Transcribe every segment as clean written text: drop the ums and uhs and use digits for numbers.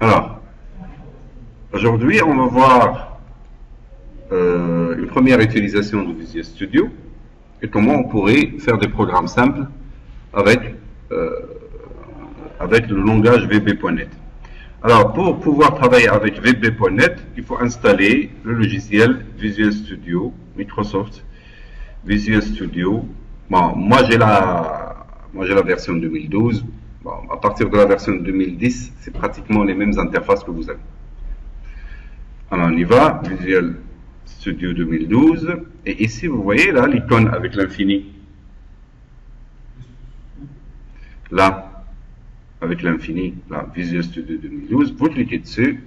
Alors, aujourd'hui, on va voir une première utilisation de Visual Studio et comment on pourrait faire des programmes simples avec, euh, avec le langage VB.NET. Alors, pour pouvoir travailler avec VB.NET, il faut installer le logiciel Visual Studio, Microsoft Visual Studio. Bon, moi j'ai la version 2012. Bon, à partir de la version 2010, c'est pratiquement les mêmes interfaces que vous avez. Alors on y va, Visual Studio 2012. Et ici, vous voyez là l'icône avec l'infini. Là, avec l'infini, là, Visual Studio 2012, vous cliquez dessus.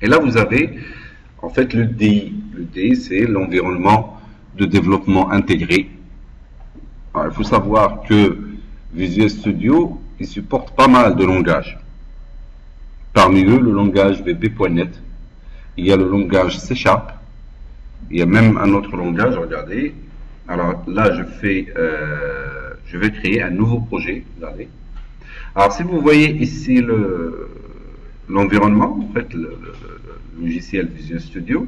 Et là, vous avez en fait le DI. Le DI, c'est l'environnement de développement intégré. Alors, il faut savoir que Visual Studio, il supporte pas mal de langages. Parmi eux, le langage VB.NET. Il y a le langage C#. Il y a même un autre langage, regardez. Alors là, je vais créer un nouveau projet. Regardez. Alors si vous voyez ici l'environnement, en fait, le logiciel Visual Studio,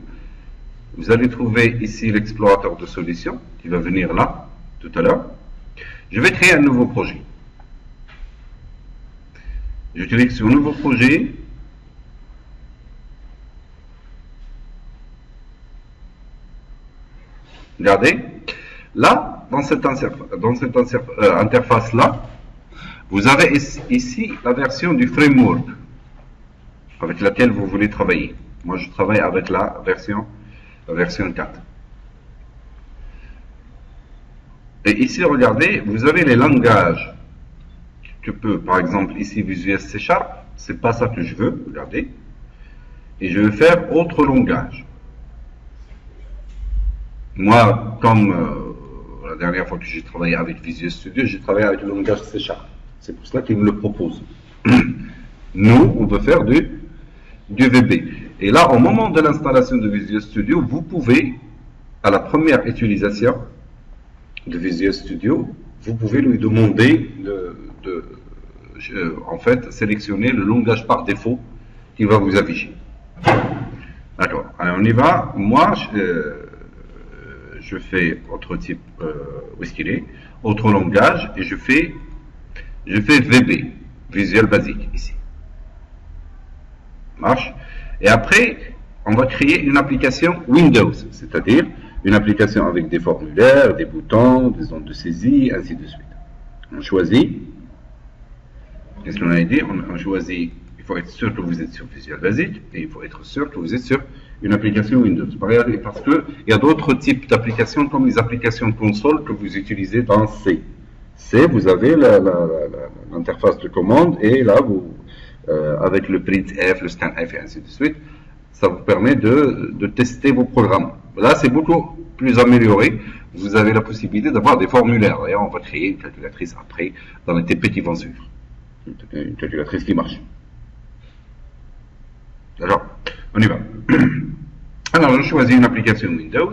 vous allez trouver ici l'explorateur de solutions qui va venir là, tout à l'heure. Je vais créer un nouveau projet. Je clique sur nouveau projet. Regardez. Là, dans cette interface-là, vous avez ici la version du framework avec laquelle vous voulez travailler. Moi, je travaille avec la version 4. Et ici, regardez, vous avez les langages. Tu peux, par exemple, ici, Visual C#, c'est pas ça que je veux, regardez. Et je vais faire autre langage. Moi, comme la dernière fois que j'ai travaillé avec Visual Studio, j'ai travaillé avec le langage C#. C'est pour cela qu'il me le propose. Nous, on veut faire du VB. Et là, au moment de l'installation de Visual Studio, vous pouvez, à la première utilisation de Visual Studio, vous pouvez lui demander en fait, sélectionner le langage par défaut qui va vous afficher. D'accord. Alors, on y va. Moi, je fais autre type, où est-ce qu'il est, autre langage, et je fais VB, Visual Basic, ici. Marche. Et après, on va créer une application Windows, c'est-à-dire une application avec des formulaires, des boutons, des ondes de saisie, ainsi de suite. On choisit. Qu'est-ce qu'on a dit? On choisit. Il faut être sûr que vous êtes sur Visual Basic et il faut être sûr que vous êtes sur une application Windows. Parce qu'il y a d'autres types d'applications comme les applications console que vous utilisez dans C. C, vous avez l'interface de commande et là, avec le printf, le scanf et ainsi de suite, ça vous permet de tester vos programmes. Là, c'est beaucoup plus amélioré. Vous avez la possibilité d'avoir des formulaires. D'ailleurs, on va créer une calculatrice après dans les TP qui vont suivre. Une calculatrice qui marche. Alors, on y va. Alors, je choisis une application Windows.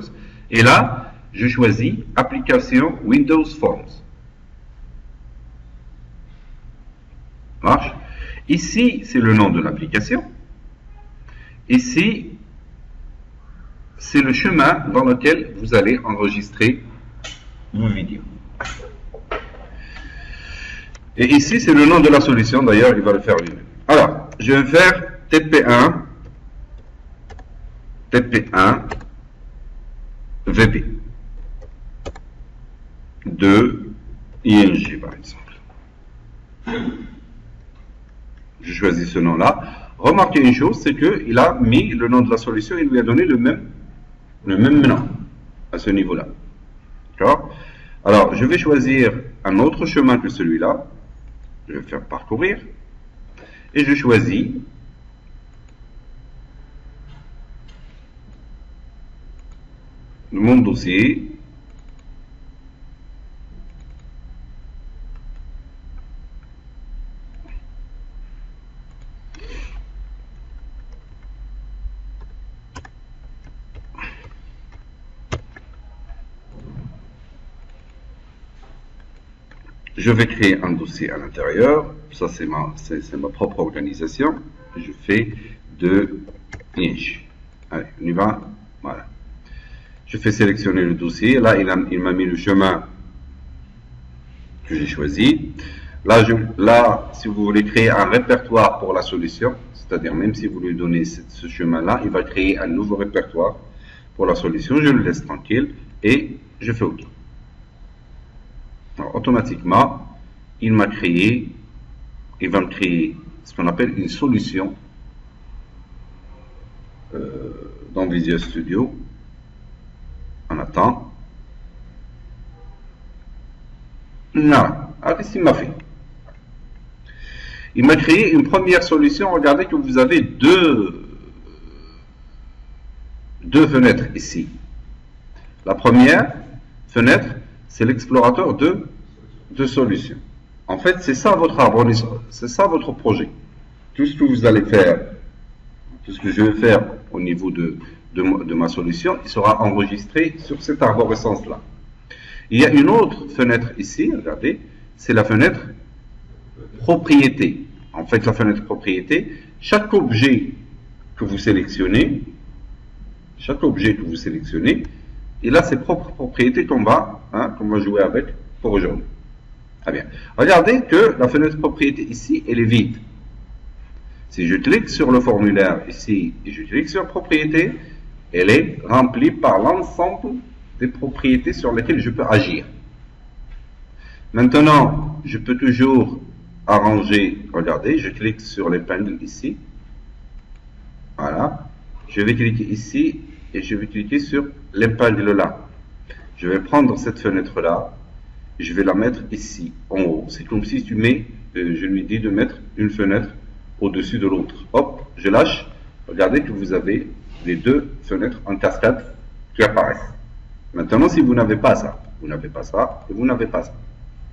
Et là, je choisis application Windows Forms. Marche. Ici, c'est le nom de l'application. Ici, c'est le chemin dans lequel vous allez enregistrer vos vidéos. Et ici, c'est le nom de la solution. D'ailleurs, il va le faire lui-même. Alors, je vais faire TP1 VB de ING, par exemple. Je choisis ce nom-là. Remarquez une chose, c'est qu'il a mis le nom de la solution, il lui a donné le même nom à ce niveau-là. D'accord? Alors, je vais choisir un autre chemin que celui-là. Je vais faire parcourir. Et je choisis mon dossier. Je vais créer un dossier à l'intérieur. Ça, c'est ma propre organisation. Je fais de niche. Allez, on y va. Voilà. Je fais sélectionner le dossier. Là, il m'a mis le chemin que j'ai choisi. Là, si vous voulez créer un répertoire pour la solution, c'est-à-dire même si vous lui donnez ce chemin-là, il va créer un nouveau répertoire pour la solution. Je le laisse tranquille et je fais OK. Alors, automatiquement, il va me créer ce qu'on appelle une solution dans Visual Studio. On attend. Voilà. Alors, qu'est-ce qu'il m'a fait? Il m'a créé une première solution. Regardez que vous avez deux fenêtres ici. La première fenêtre, c'est l'explorateur de solutions. En fait, c'est ça votre arbre, c'est ça votre projet. Tout ce que vous allez faire, tout ce que je vais faire au niveau de ma solution, il sera enregistré sur cette arborescence-là. Il y a une autre fenêtre ici, regardez, c'est la fenêtre propriété. En fait, la fenêtre propriété, chaque objet que vous sélectionnez, il a ses propres propriétés qu'on va jouer avec pour aujourd'hui. Très bien. Regardez que la fenêtre propriété ici, elle est vide. Si je clique sur le formulaire ici et je clique sur propriété, elle est remplie par l'ensemble des propriétés sur lesquelles je peux agir. Maintenant, je peux toujours arranger, regardez, je clique sur l'épingle ici. Voilà. Je vais cliquer ici et je vais cliquer sur l'épingle là. Je vais prendre cette fenêtre là, je vais la mettre ici, en haut. C'est comme si je lui dis de mettre une fenêtre au-dessus de l'autre. Hop, je lâche. Regardez que vous avez les deux fenêtres en cascade qui apparaissent. Maintenant, si vous n'avez pas ça, vous n'avez pas ça, et vous n'avez pas ça,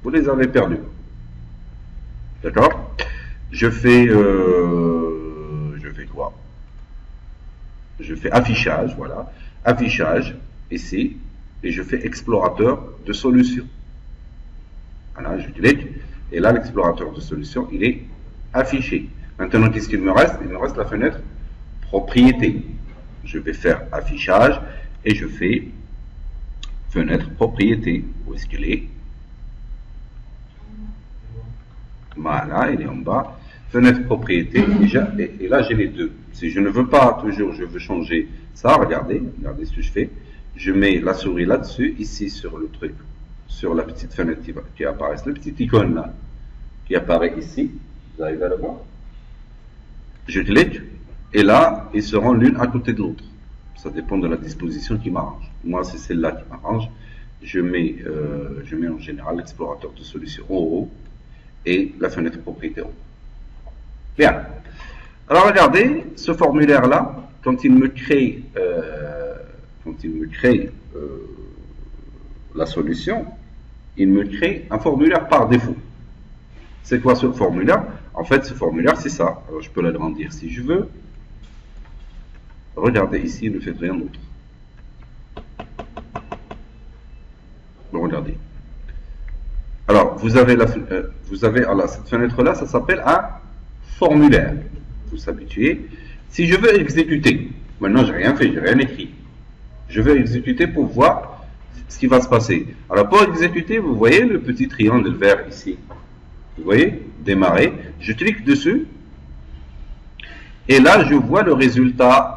vous les avez perdus. D'accord? Je fais quoi? Je fais affichage, voilà. Affichage, ici, et je fais explorateur de solutions. Voilà, je clique, et là, l'explorateur de solutions, il est affiché. Maintenant, qu'est-ce qu'il me reste? Il me reste la fenêtre propriété. Je vais faire affichage, et je fais fenêtre propriété. Où est-ce qu'elle est? Voilà, elle est en bas. Fenêtre propriété, et là j'ai les deux. Si je ne veux pas toujours, je veux changer ça, regardez ce que je fais. Je mets la souris là-dessus, ici sur le truc, sur la petite fenêtre qui apparaît, la petite icône là, qui apparaît ici. Vous arrivez à le voir? Je clique, et là, ils seront l'une à côté de l'autre. Ça dépend de la disposition qui m'arrange. Moi, c'est celle-là qui m'arrange. Je mets en général l'explorateur de solutions en haut et la fenêtre propriété en haut. Bien. Alors regardez, ce formulaire-là, quand il me crée la solution, il me crée un formulaire par défaut. C'est quoi ce formulaire? En fait, ce formulaire, c'est ça. Alors je peux l'agrandir si je veux. Regardez ici, il ne fait rien d'autre. Regardez. Alors, vous avez cette fenêtre-là, ça s'appelle un formulaire. Vous s'habituez. Si je veux exécuter, maintenant j'ai rien fait, j'ai rien écrit. Je veux exécuter pour voir ce qui va se passer. Alors pour exécuter, vous voyez le petit triangle vert ici. Vous voyez? Démarrer. Je clique dessus. Et là, je vois le résultat.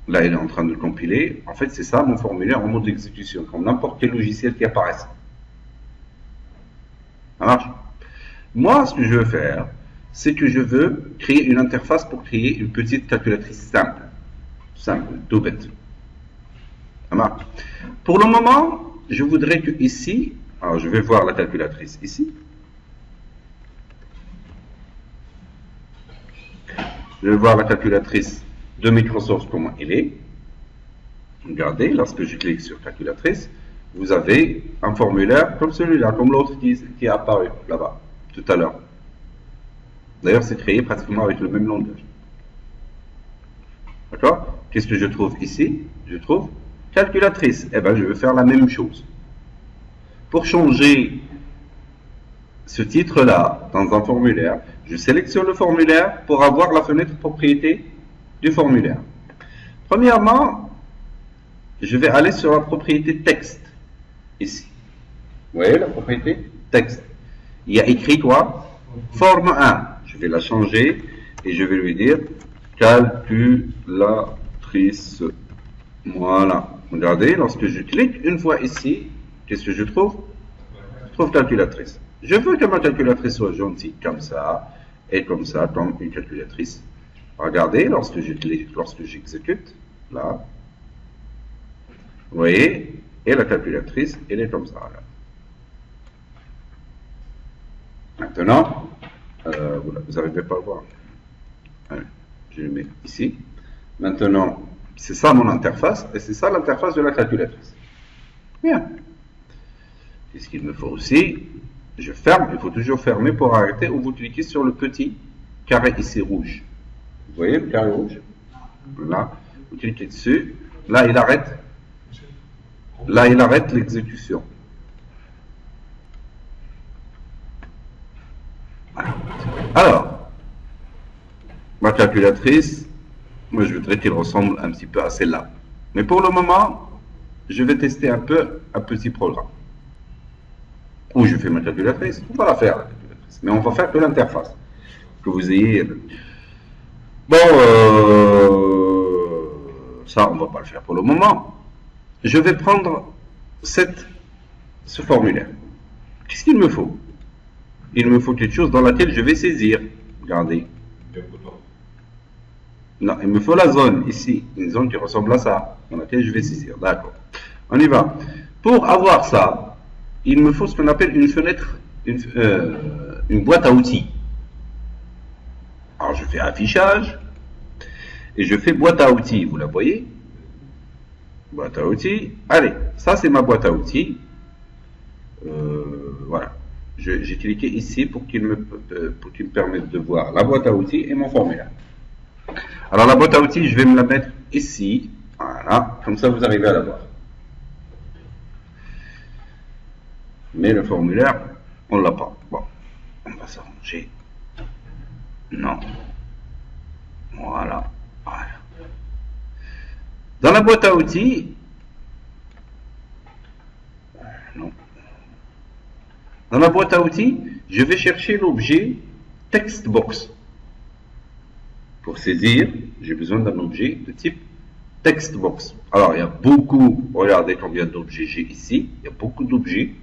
Là, il est en train de compiler. En fait, c'est ça mon formulaire en mode exécution, comme n'importe quel logiciel qui apparaît. Ça marche? Moi, ce que je veux faire, c'est que je veux créer une interface pour créer une petite calculatrice simple. Simple, tout bête. Ça marche? Pour le moment, je voudrais que ici, alors je vais voir la calculatrice ici. Je vais voir la calculatrice de Microsoft, comment elle est. Regardez, lorsque je clique sur calculatrice, vous avez un formulaire comme celui-là, comme l'autre qui est apparu là-bas, tout à l'heure. D'ailleurs, c'est créé pratiquement avec le même langage. D'accord? Qu'est-ce que je trouve ici? Je trouve calculatrice. Eh bien, je vais faire la même chose. Pour changer ce titre-là dans un formulaire, je sélectionne le formulaire pour avoir la fenêtre propriété du formulaire. Premièrement, je vais aller sur la propriété texte, ici. Vous voyez la propriété texte. Il y a écrit quoi? Forme 1. Je vais la changer et je vais lui dire calculatrice. Voilà. Regardez, lorsque je clique une fois ici, qu'est-ce que je trouve? Je trouve calculatrice. Je veux que ma calculatrice soit gentille comme ça et comme ça, comme une calculatrice. Regardez, lorsque j'exécute, là, vous voyez, et la calculatrice, elle est comme ça. Là. Maintenant, vous n'arrivez pas à voir. Allez, je le mets ici. Maintenant, c'est ça mon interface, et c'est ça l'interface de la calculatrice. Bien. Qu'est-ce qu'il me faut aussi? Je ferme, il faut toujours fermer pour arrêter, ou vous cliquez sur le petit carré ici rouge. Vous voyez le carré rouge? Là, vous cliquez dessus, là il arrête. Là il arrête l'exécution. Alors, ma calculatrice, moi je voudrais qu'elle ressemble un petit peu à celle-là. Mais pour le moment, je vais tester un petit programme. Où je fais ma calculatrice, on va la faire, la calculatrice. Mais on va faire que l'interface. Que vous ayez... Bon, ça on va pas le faire pour le moment. Je vais prendre ce formulaire. Qu'est-ce qu'il me faut? Il me faut quelque chose dans laquelle je vais saisir. Regardez. Non, il me faut la zone ici, une zone qui ressemble à ça, dans laquelle je vais saisir. D'accord. On y va. Pour avoir ça, il me faut ce qu'on appelle une fenêtre, une boîte à outils. Alors je fais affichage et je fais boîte à outils. Vous la voyez? Boîte à outils. Allez, ça c'est ma boîte à outils. Voilà. J'ai cliqué ici pour qu'il me permette de voir la boîte à outils et mon formulaire. Alors la boîte à outils, je vais me la mettre ici. Voilà. Comme ça, vous arrivez à la voir. Mais le formulaire, on ne l'a pas. Bon, on va s'arranger. Non. Voilà. Voilà. Dans la boîte à outils, non. Dans la boîte à outils, je vais chercher l'objet textbox. Pour saisir, j'ai besoin d'un objet de type textbox. Alors, il y a beaucoup, regardez combien d'objets j'ai ici. Il y a beaucoup d'objets.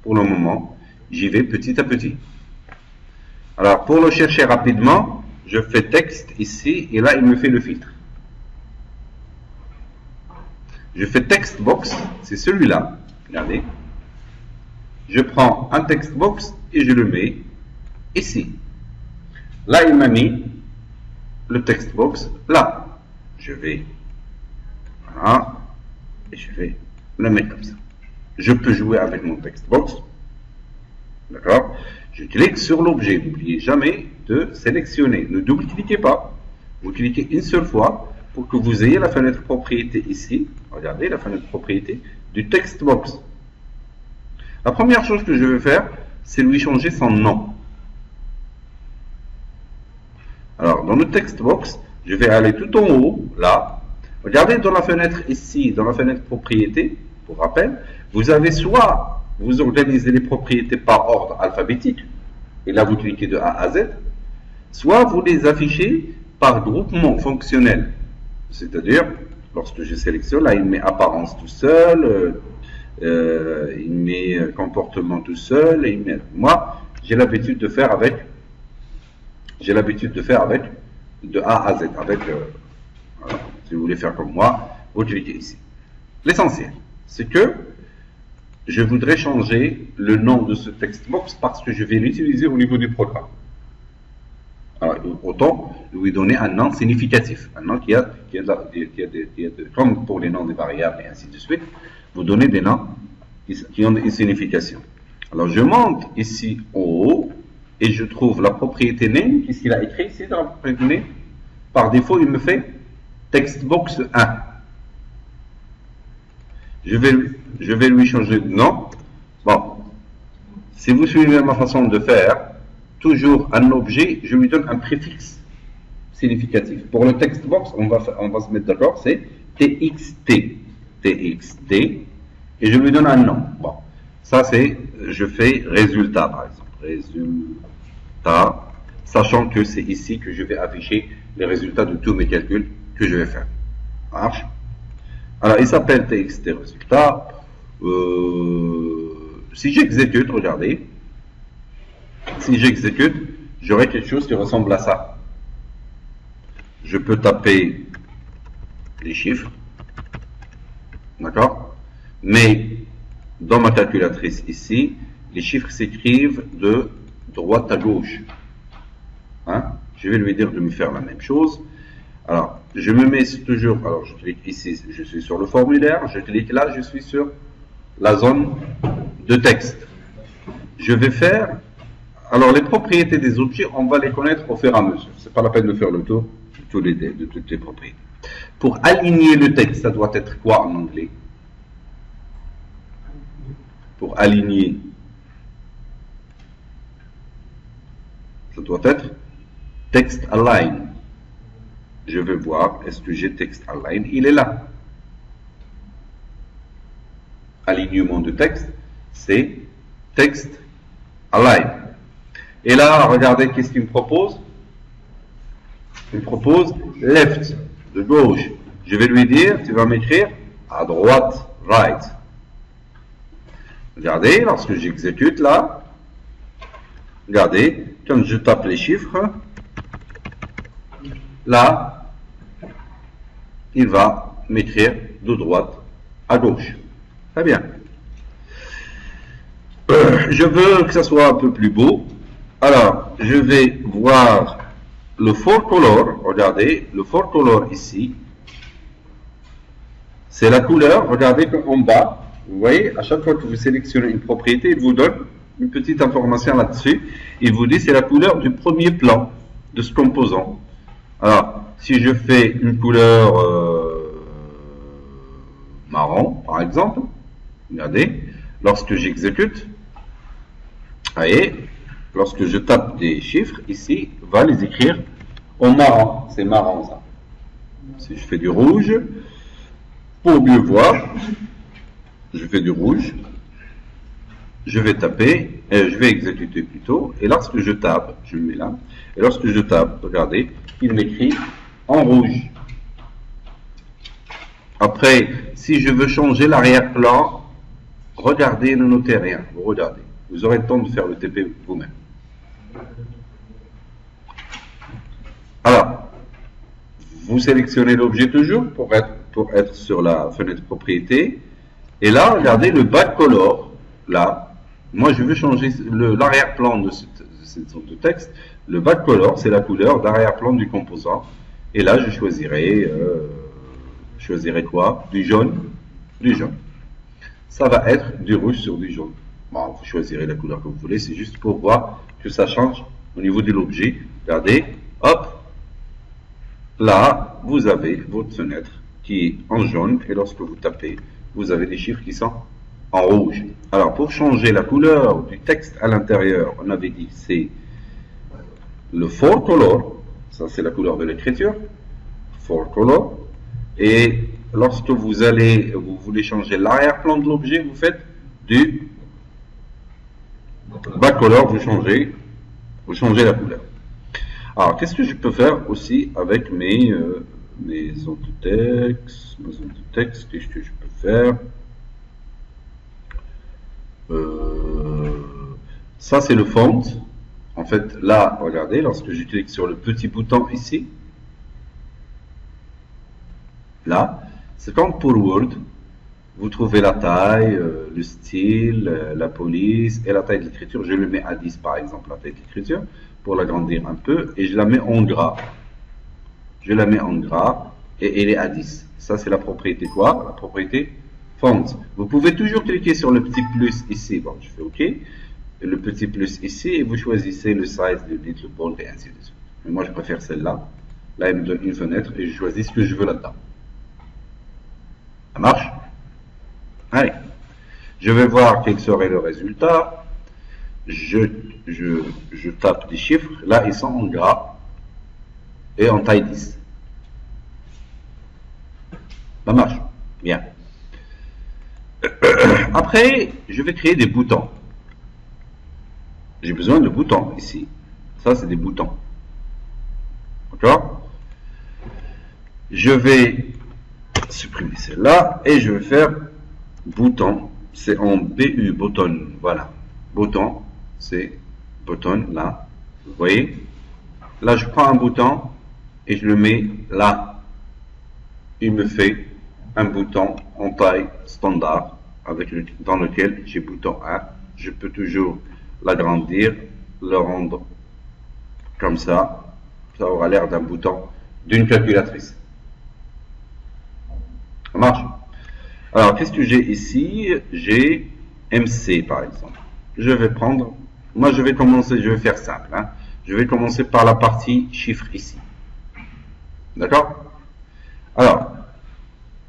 Pour le moment, j'y vais petit à petit. Alors, pour le chercher rapidement, je fais texte ici, et là, il me fait le filtre. Je fais textbox, c'est celui-là. Regardez. Je prends un textbox et je le mets ici. Là, il m'a mis le textbox là. Je vais, voilà, et je vais le mettre comme ça. Je peux jouer avec mon textbox. D'accord? Je clique sur l'objet. N'oubliez jamais de sélectionner. Ne double-cliquez pas. Vous cliquez une seule fois pour que vous ayez la fenêtre propriété ici. Regardez la fenêtre propriété du textbox. La première chose que je vais faire, c'est lui changer son nom. Alors, dans le textbox, je vais aller tout en haut, là. Regardez dans la fenêtre ici, dans la fenêtre propriété, pour rappel, vous avez soit vous organisez les propriétés par ordre alphabétique, et là vous cliquez de A à Z, soit vous les affichez par groupement fonctionnel. C'est-à-dire, lorsque je sélectionne, là il met apparence tout seul, il met comportement tout seul, et il met... Moi, j'ai l'habitude de faire avec de A à Z. Avec, voilà. Si vous voulez faire comme moi, vous cliquez ici. L'essentiel, c'est que je voudrais changer le nom de ce textbox parce que je vais l'utiliser au niveau du programme. Alors, autant lui donner un nom significatif, un nom qui a comme pour les noms des variables et ainsi de suite, vous donnez des noms qui ont une signification. Alors, je monte ici en haut et je trouve la propriété name. Qu'est-ce qu'il a écrit ici dans la propriété name? Par défaut, il me fait textbox 1. je vais lui changer de nom. Bon, si vous suivez ma façon de faire, toujours un objet, je lui donne un préfixe significatif. Pour le text box, on va se mettre d'accord, c'est TXT. TXT, et je lui donne un nom. Bon, ça c'est, je fais résultat par exemple. Résultat, sachant que c'est ici que je vais afficher les résultats de tous mes calculs que je vais faire. Ça marche? Alors, il s'appelle TXT résultat. Si j'exécute, regardez, si j'exécute, j'aurai quelque chose qui ressemble à ça. Je peux taper les chiffres, d'accord? Mais dans ma calculatrice ici, les chiffres s'écrivent de droite à gauche. Hein? Je vais lui dire de me faire la même chose. Alors, je me mets toujours, alors je clique ici, je suis sur le formulaire, je clique là, je suis sur la zone de texte. Je vais faire, alors les propriétés des objets, on va les connaître au fur et à mesure. C'est pas la peine de faire le tour de toutes les propriétés. Pour aligner le texte, ça doit être quoi en anglais? Pour aligner, ça doit être text align. Je vais voir, est-ce que j'ai text align? Il est là. Alignement de texte, c'est text align. Et là, regardez qu'est-ce qu'il me propose. Il me propose left, de gauche. Je vais lui dire, tu vas m'écrire à droite, right. Regardez, lorsque j'exécute là, regardez, quand je tape les chiffres, là, il va m'écrire de droite à gauche. Très bien. Je veux que ça soit un peu plus beau. Alors, je vais voir le for color. Regardez, le for color ici, c'est la couleur. Regardez en bas. Vous voyez, à chaque fois que vous sélectionnez une propriété, il vous donne une petite information là-dessus. Il vous dit c'est la couleur du premier plan de ce composant. Alors, si je fais une couleur marron, par exemple, regardez, lorsque j'exécute, voyez, lorsque je tape des chiffres, ici, va les écrire en marron. C'est marron, ça. Si je fais du rouge, pour mieux voir, je fais du rouge, je vais taper, je vais exécuter plutôt, et lorsque je tape, je le mets là, et lorsque je tape, regardez, il m'écrit en rouge. Après, si je veux changer l'arrière-plan, regardez, ne notez rien, vous regardez. Vous aurez le temps de faire le TP vous-même. Alors, vous sélectionnez l'objet toujours pour être sur la fenêtre propriété. Et là, regardez le back color. Là, moi je veux changer l'arrière-plan de cette sorte de texte. Le back color, c'est la couleur d'arrière-plan du composant. Et là, je choisirai quoi? Du jaune. Du jaune. Ça va être du rouge sur du jaune. Bon, vous choisirez la couleur que vous voulez. C'est juste pour voir que ça change au niveau de l'objet. Regardez, hop. Là, vous avez votre fenêtre qui est en jaune. Et lorsque vous tapez, vous avez des chiffres qui sont en rouge. Alors, pour changer la couleur du texte à l'intérieur, on avait dit c'est le for color. Ça, c'est la couleur de l'écriture. For color. Et lorsque vous voulez changer l'arrière-plan de l'objet, vous faites du back color, vous changez la couleur. Alors, qu'est-ce que je peux faire aussi avec mes zones de texte? Qu'est-ce que je peux faire? Ça, c'est le font. En fait, là, regardez, lorsque je clique sur le petit bouton ici, là, c'est comme pour Word. Vous trouvez la taille, le style, la police et la taille de l'écriture. Je le mets à 10 par exemple, la taille de l'écriture, pour l'agrandir un peu, et je la mets en gras. Je la mets en gras et elle est à 10. Ça, c'est la propriété quoi? La propriété font. Vous pouvez toujours cliquer sur le petit plus ici. Bon, je fais OK. Et le petit plus ici et vous choisissez le size, le bit, le bold et ainsi de suite. Mais moi, je préfère celle-là. Là, il me donne une fenêtre et je choisis ce que je veux là-dedans. Ça marche? Je vais voir quel serait le résultat. Je tape des chiffres. Là, ils sont en gras et en taille 10. Ça marche. Bien. Après, je vais créer des boutons. J'ai besoin de boutons ici. Ça, c'est des boutons. D'accord? Je vais supprimer celle-là et je vais faire bouton. C'est en BU, button. Voilà. Bouton, c'est button là. Vous voyez? Là, je prends un bouton et je le mets là. Il me fait un bouton en taille standard dans lequel j'ai bouton 1. Je peux toujours l'agrandir, le rendre comme ça. Ça aura l'air d'un bouton d'une calculatrice. Ça marche? Alors, qu'est-ce que j'ai ici? J'ai MC par exemple. Je vais prendre, moi je vais commencer, je vais faire simple. Hein. Je vais commencer par la partie chiffre ici. D'accord? Alors,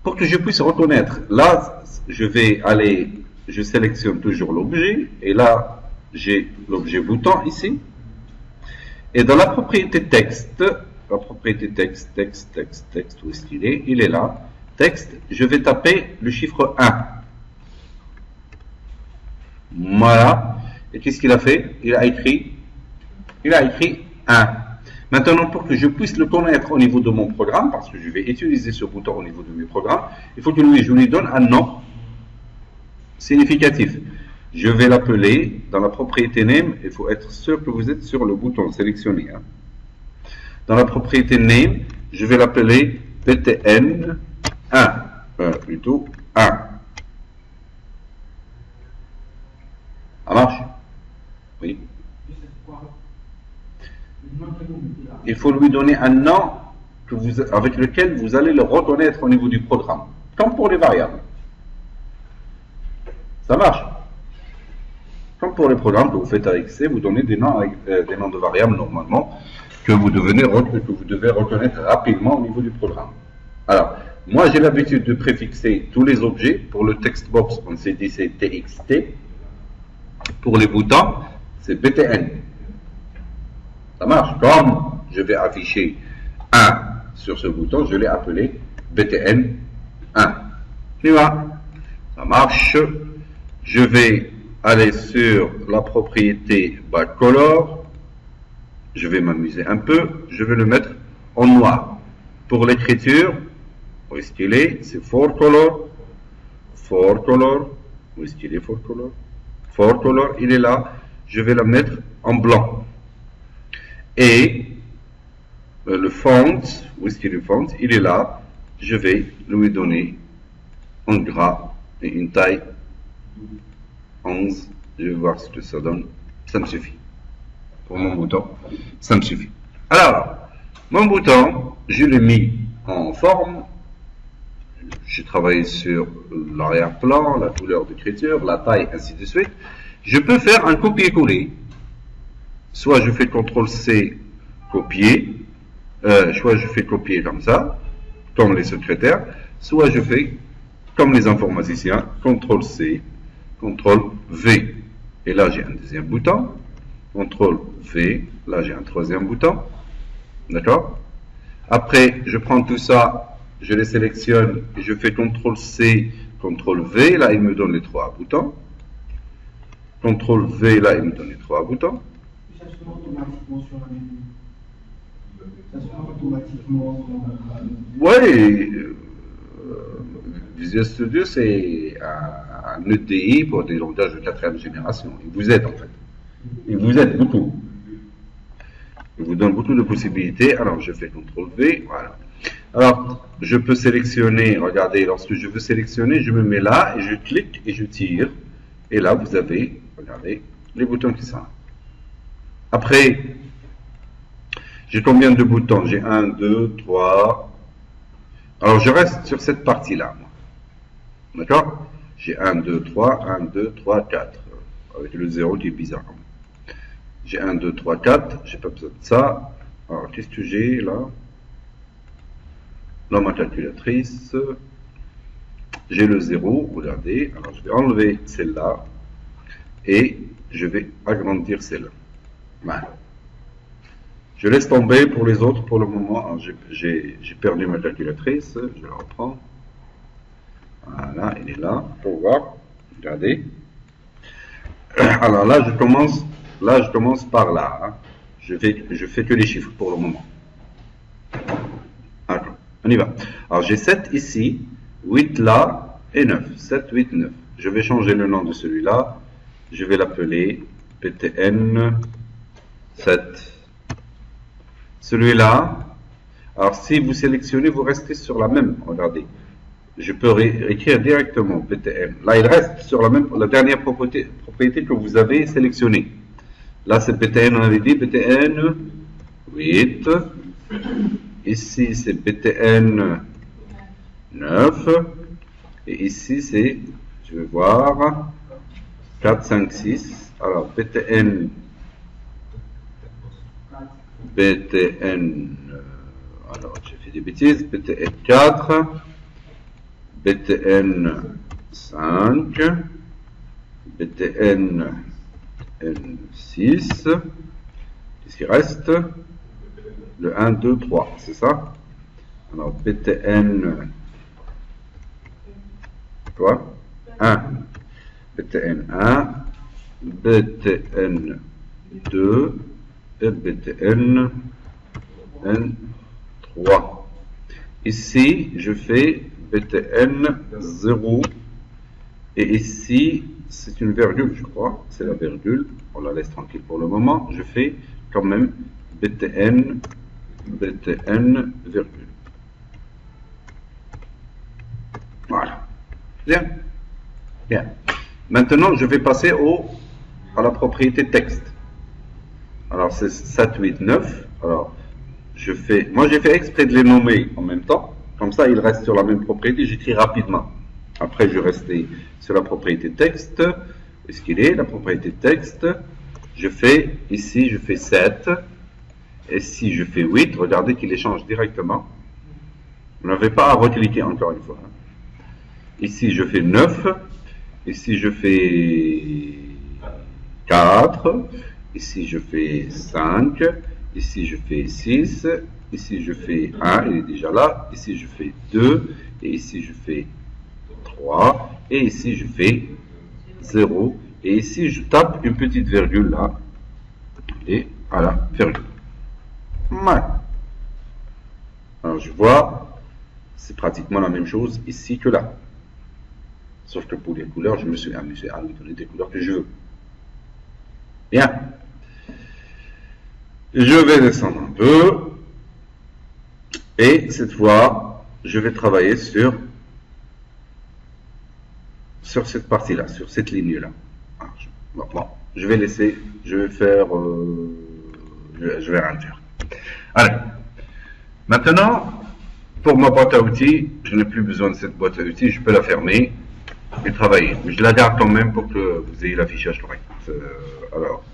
pour que je puisse reconnaître, là, je sélectionne toujours l'objet, et là, j'ai l'objet bouton ici. Et dans la propriété texte, texte, où est-ce qu'il est? Il est là. Texte, je vais taper le chiffre 1. Voilà. Et qu'est-ce qu'il a fait? Il a écrit 1. Maintenant, pour que je puisse le connaître au niveau de mon programme, parce que je vais utiliser ce bouton au niveau de mes programmes, il faut que je lui donne un nom significatif. Je vais l'appeler dans la propriété name. Il faut être sûr que vous êtes sur le bouton sélectionné. Hein. Dans la propriété name, je vais l'appeler btn 1. Plutôt 1. Ça marche? Oui. Il faut lui donner un nom avec lequel vous allez le reconnaître au niveau du programme. Comme pour les variables. Ça marche? Comme pour les programmes que vous faites avec C, vous donnez des noms de variables normalement que vous devez reconnaître rapidement au niveau du programme. Alors, moi j'ai l'habitude de préfixer tous les objets. Pour le text box, on s'est dit c'est TXT. Pour les boutons, c'est BTN. Ça marche. Comme je vais afficher 1 sur ce bouton, je l'ai appelé BTN 1. Tu vois? Ça marche. Je vais aller sur la propriété backcolor. Je vais m'amuser un peu. Je vais le mettre en noir. Pour l'écriture, où est-ce qu'il est? C'est forecolor. Forecolor. Où est-ce qu'il est forecolor? Forecolor, il est là. Je vais la mettre en blanc. Et le font, où est-ce qu'il est le font? Il est là. Je vais lui donner en gras et une taille 11. Je vais voir ce que ça donne. Ça me suffit. Pour mon bouton, ça me suffit. Alors, mon bouton, je l'ai mis en forme. J'ai travaillé sur l'arrière-plan, la couleur d'écriture, la taille, ainsi de suite. Je peux faire un copier-coller. Soit je fais CTRL-C, copier. Soit je fais copier comme ça, comme les secrétaires. Soit je fais, comme les informaticiens, CTRL-C, CTRL-V. Et là, j'ai un deuxième bouton. CTRL-V. Là, j'ai un troisième bouton. D'accord? Après, je prends tout ça, je les sélectionne et je fais CTRL-C, CTRL-V. Là, il me donne les 3 boutons. CTRL-V, là, il me donne les 3 boutons. Ça se fait automatiquement sur la menu. Ça se fait automatiquement. Oui, Visual Studio, c'est un EDI pour des langages de 4e génération. Il vous aide, en fait. Il vous aide beaucoup. Il vous donne beaucoup de possibilités. Alors, je fais CTRL-V, voilà. Alors, je peux sélectionner, regardez, lorsque je veux sélectionner, je me mets là, et je clique, et je tire. Et là, vous avez, regardez, les boutons qui sont là. Après, j'ai combien de boutons? J'ai 1, 2, 3. Alors, je reste sur cette partie-là, moi. D'accord? J'ai 1, 2, 3, 1, 2, 3, 4. Avec le 0 qui est bizarre. J'ai 1, 2, 3, 4. J'ai pas besoin de ça. Alors, qu'est-ce que j'ai là? Dans ma calculatrice. j'ai le 0, regardez, alors je vais enlever celle-là, et je vais agrandir celle-là. Voilà. Je laisse tomber pour les autres pour le moment. J'ai perdu ma calculatrice, je la reprends. Voilà, elle est là, pour voir. Regardez. Alors là, je commence par là. Hein. Je fais que les chiffres pour le moment. Alors, on y va. Alors j'ai 7 ici, 8 là et 9. 7, 8, 9. Je vais changer le nom de celui-là. Je vais l'appeler PTN 7. Celui-là, alors si vous sélectionnez, vous restez sur la même, regardez. Je peux écrire directement PTN. Là, il reste sur la dernière propriété que vous avez sélectionnée. Là, c'est PTN, on avait dit PTN 8. Ici, c'est PTN 9. Et ici, c'est, je vais voir, 4, 5, 6. Alors, PTN, alors j'ai fait des bêtises, PTN 4, BTN 5, BTN 6, qu'est-ce qui reste? Le 1, 2, 3, c'est ça? Alors BTN quoi? 1, BTN 1, BTN 2, et BTN 3. Ici, je fais BTN 0. Et ici, c'est une virgule, je crois. C'est la virgule. On la laisse tranquille pour le moment. Je fais quand même BTN virgule. Voilà. Bien. Bien. Maintenant, je vais passer à la propriété texte. Alors, c'est 7, 8, 9. Alors, moi, j'ai fait exprès de les nommer en même temps. Comme ça, ils restent sur la même propriété. J'écris rapidement. Après, je restais sur la propriété texte. Est-ce qu'il est, la propriété texte? Ici, je fais 7. Et si je fais 8, regardez qu'il les change directement. Vous n'avez pas à recliquer encore une fois. Ici, je fais 9. Ici, je fais 4. Ici, je fais 5. Ici, je fais 6. Ici, je fais 1. Il est déjà là. Ici, je fais 2. Et ici, je fais 3. Et ici, je fais 0. Et ici, je tape une petite virgule là. Et voilà, virgule. Voilà. Alors, je vois, c'est pratiquement la même chose ici que là. Sauf que pour les couleurs, je me suis amusé à lui donner des couleurs que je veux. Bien. Je vais descendre un peu. Et cette fois, je vais travailler sur cette partie-là, sur cette ligne-là. Bon, je vais laisser, je vais faire, je vais rien faire. Allez. Maintenant, pour ma boîte à outils, je n'ai plus besoin de cette boîte à outils, je peux la fermer et travailler. Mais je la garde quand même pour que vous ayez l'affichage correct. Alors,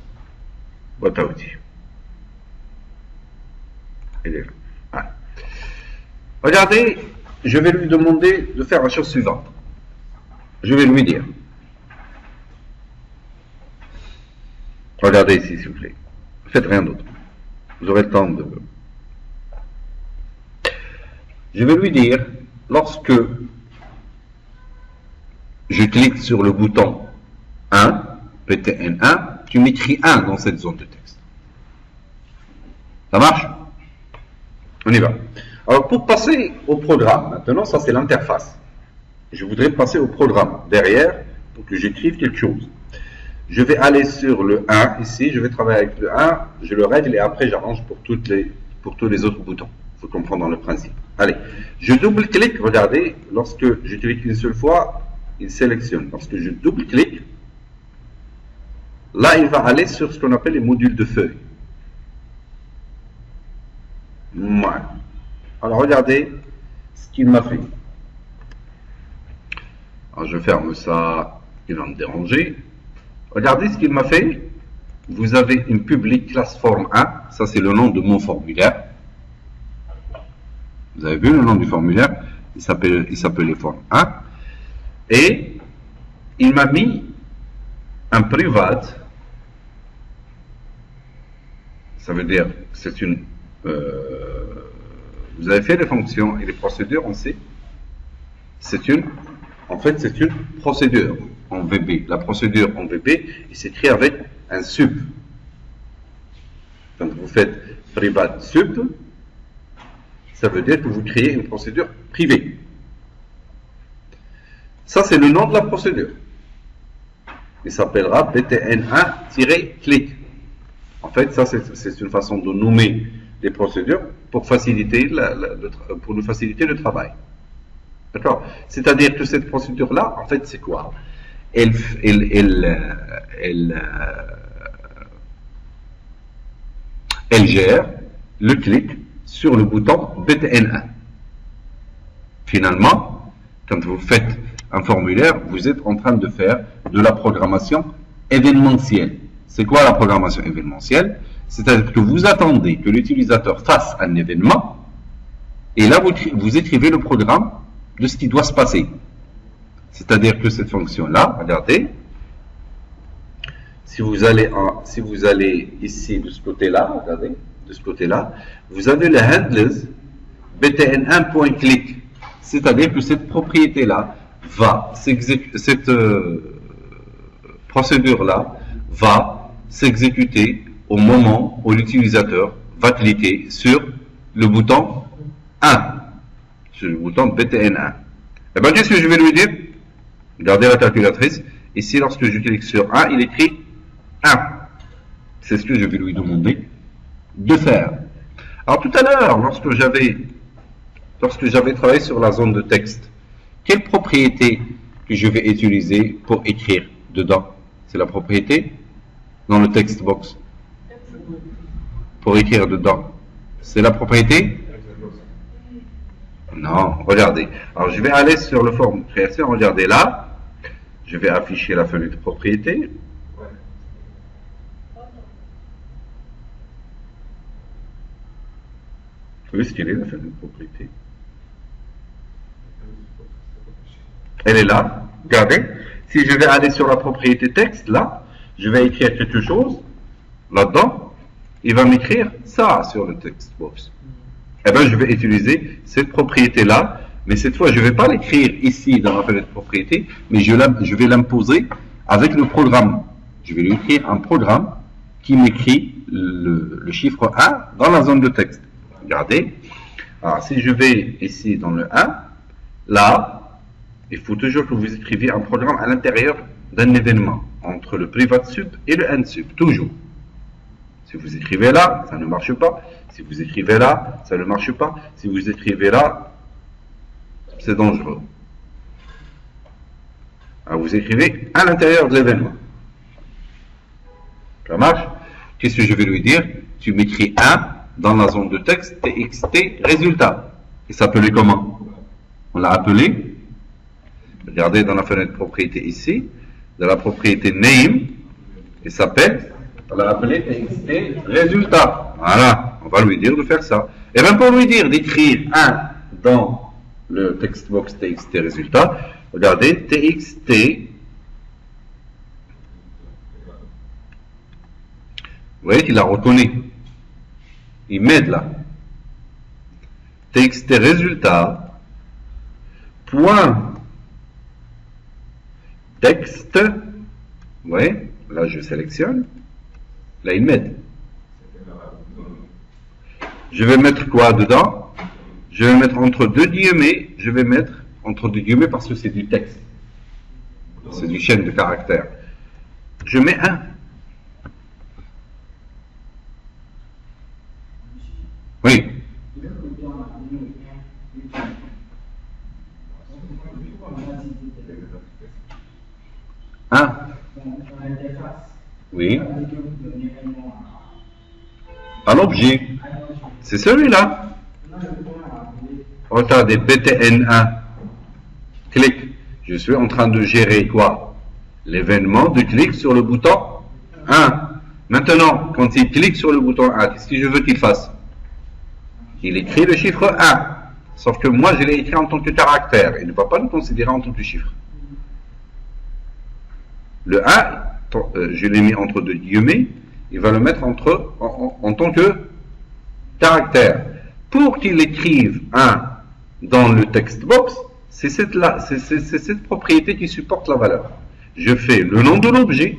boîte à outils. Elle est là. Allez. Regardez, je vais lui demander de faire la chose suivante. Je vais lui dire. Regardez ici, s'il vous plaît. Faites rien d'autre. Vous aurez le temps de... Je vais lui dire, lorsque je clique sur le bouton 1, PTN1, tu m'écris 1 dans cette zone de texte. Ça marche? On y va. Alors, pour passer au programme, maintenant, ça c'est l'interface. Je voudrais passer au programme derrière pour que j'écrive quelque chose. Je vais aller sur le 1 ici, je vais travailler avec le 1, je le règle et après j'arrange pour tous les autres boutons. Il faut comprendre le principe. Allez, je double-clique, regardez, lorsque je clique une seule fois, il sélectionne. Lorsque je double-clique, là il va aller sur ce qu'on appelle les modules de feuille. Voilà. Alors regardez ce qu'il m'a fait. Alors je ferme ça, il va me déranger. Regardez ce qu'il m'a fait. Vous avez une public classe forme 1, ça c'est le nom de mon formulaire. Vous avez vu le nom du formulaire? Il s'appelait forme 1. Et il m'a mis un private, ça veut dire que c'est une... vous avez fait les fonctions et les procédures en C. En fait, c'est une procédure en VB. La procédure en VB, il s'écrit avec un sub. Quand vous faites private sub, ça veut dire que vous créez une procédure privée. Ça, c'est le nom de la procédure. Il s'appellera btn1-click. En fait, ça, c'est une façon de nommer les procédures pour faciliter pour nous faciliter le travail. D'accord? C'est-à-dire que cette procédure-là, en fait, c'est quoi? Elle gère le clic sur le bouton btn1. Finalement, quand vous faites un formulaire, vous êtes en train de faire de la programmation événementielle. C'est quoi la programmation événementielle? C'est-à-dire que vous attendez que l'utilisateur fasse un événement, et là, vous écrivez le programme de ce qui doit se passer. C'est-à-dire que cette fonction-là, regardez, si vous allez ici de ce côté-là, regardez, de ce côté-là, vous avez le handlers btn1.click. C'est-à-dire que cette propriété-là cette procédure-là va s'exécuter au moment où l'utilisateur va cliquer sur le bouton 1, sur le bouton btn1. Et bien, qu'est-ce que je vais lui dire? Regardez la calculatrice. Ici, lorsque je clique sur 1, il écrit 1. C'est ce que je vais lui demander de faire. Alors, tout à l'heure, lorsque j'avais travaillé sur la zone de texte, quelle propriété que je vais utiliser pour écrire dedans? C'est la propriété dans le text box. Pour écrire dedans, c'est la propriété? Non, regardez. Alors, je vais aller sur le forme création. Regardez là. Je vais afficher la fenêtre propriété. Où est-ce qu'elle est, la fenêtre propriété? Elle est là. Regardez. Si je vais aller sur la propriété texte, là, je vais écrire quelque chose là-dedans. Il va m'écrire ça sur le text box. Eh bien, je vais utiliser cette propriété-là, mais cette fois, je ne vais pas l'écrire ici dans la fenêtre propriété, mais je vais l'imposer avec le programme. Je vais lui écrire un programme qui m'écrit le chiffre 1 dans la zone de texte. Regardez. Alors, si je vais ici dans le 1, là, il faut toujours que vous écriviez un programme à l'intérieur d'un événement, entre le private sub et le end sub, toujours. Si vous écrivez là, ça ne marche pas. Si vous écrivez là, ça ne marche pas. Si vous écrivez là, c'est dangereux. Alors vous écrivez à l'intérieur de l'événement. Ça marche? Qu'est-ce que je vais lui dire? Tu m'écris 1 dans la zone de texte txt résultat. Il s'appelait comment? On l'a appelé. Regardez dans la fenêtre propriété ici, dans la propriété name, il s'appelle, on l'a appelé txt résultat. Voilà, on va lui dire de faire ça. Et bien pour lui dire d'écrire 1 dans le textbox txt résultat, regardez txt, vous voyez qu'il la reconnaît. Il m'aide là. Txt résultat, point texte, vous voyez, là je sélectionne, là il m'aide. Je vais mettre quoi dedans? Je vais mettre entre deux guillemets, parce que c'est du texte. C'est du chaîne de caractères. Je mets 1. Oui. Oui. À l'objet. C'est celui-là. Regardez, btn1. Clic. Je suis en train de gérer quoi? L'événement de clic sur le bouton 1. Maintenant, quand il clique sur le bouton 1, qu'est-ce que je veux qu'il fasse? Il écrit le chiffre 1. Sauf que moi, je l'ai écrit en tant que caractère. Il ne va pas le considérer en tant que chiffre. Le A, je l'ai mis entre deux guillemets, il va le mettre en tant que caractère. Pour qu'il écrive 1 dans le text box, c'est cette propriété qui supporte la valeur. Je fais le nom de l'objet.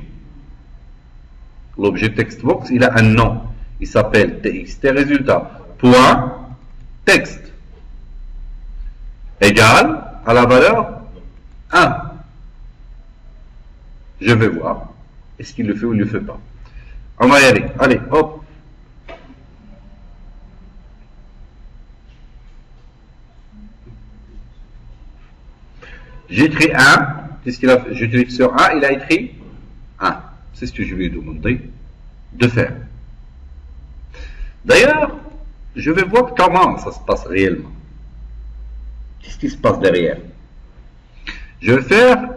L'objet textbox, il a un nom. Il s'appelle txt résultat. Point texte égal à la valeur 1. Je vais voir. Est-ce qu'il le fait ou il ne le fait pas? On va y aller. Allez, hop. J'ai écrit 1. Qu'est-ce qu'il a fait? Je clique sur 1. Il a écrit 1. C'est ce que je lui ai demandé de faire. D'ailleurs, je vais voir comment ça se passe réellement. Qu'est-ce qui se passe derrière? Je vais faire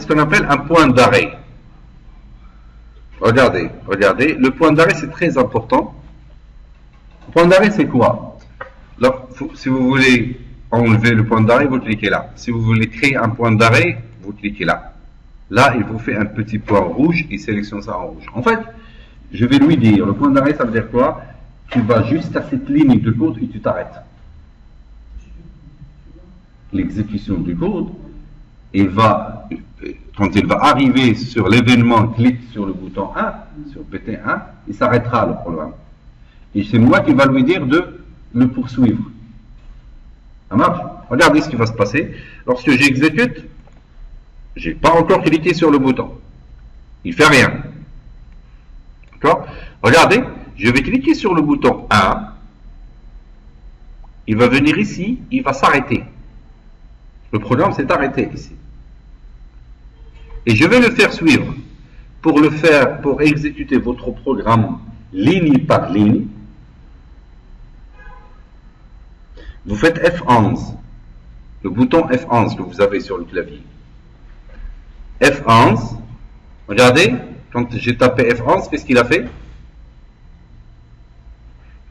ce qu'on appelle un point d'arrêt. Regardez, le point d'arrêt c'est très important. Le point d'arrêt c'est quoi? Alors, si vous voulez enlever le point d'arrêt, vous cliquez là. Si vous voulez créer un point d'arrêt, vous cliquez là. Là, il vous fait un petit point rouge, il sélectionne ça en rouge. En fait, je vais lui dire, le point d'arrêt ça veut dire quoi? Tu vas jusqu'à cette ligne de code et tu t'arrêtes. L'exécution du code, quand il va arriver sur l'événement, clique sur le bouton 1, sur PT1, il s'arrêtera le programme. Et c'est moi qui va lui dire de le poursuivre. Ça marche? Regardez ce qui va se passer. Lorsque j'exécute, j'ai pas encore cliqué sur le bouton. Il fait rien. D'accord? Regardez, je vais cliquer sur le bouton 1. Il va venir ici, il va s'arrêter. Le programme s'est arrêté ici. Et je vais le faire suivre. Pour exécuter votre programme ligne par ligne, vous faites F11. Le bouton F11 que vous avez sur le clavier. F11. Regardez, quand j'ai tapé F11, qu'est-ce qu'il a fait?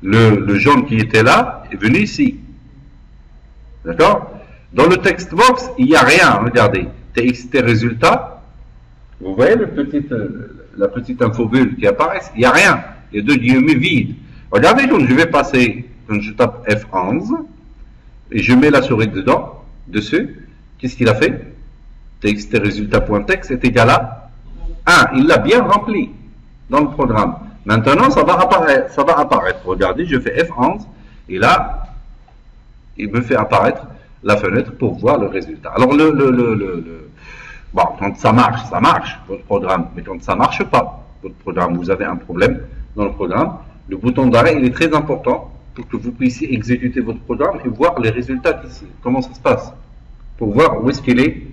Le jaune qui était là est venu ici. D'accord? Dans le text box, il n'y a rien. Regardez. TXT résultat. Vous voyez la petite infobulle qui apparaît? Il n'y a rien. Il y a deux guillemets vides. Regardez, donc je vais passer, quand je tape F11, et je mets la souris dessus. Qu'est-ce qu'il a fait? TXT résultat.text est égal à 1. Il l'a bien rempli dans le programme. Maintenant, ça va apparaître. Regardez, je fais F11, et là, il me fait apparaître la fenêtre pour voir le résultat. Alors, bon, quand ça marche, votre programme. Mais quand ça ne marche pas, votre programme, vous avez un problème dans le programme, le bouton d'arrêt, il est très important pour que vous puissiez exécuter votre programme et voir les résultats, comment ça se passe. Pour voir où est-ce qu'il est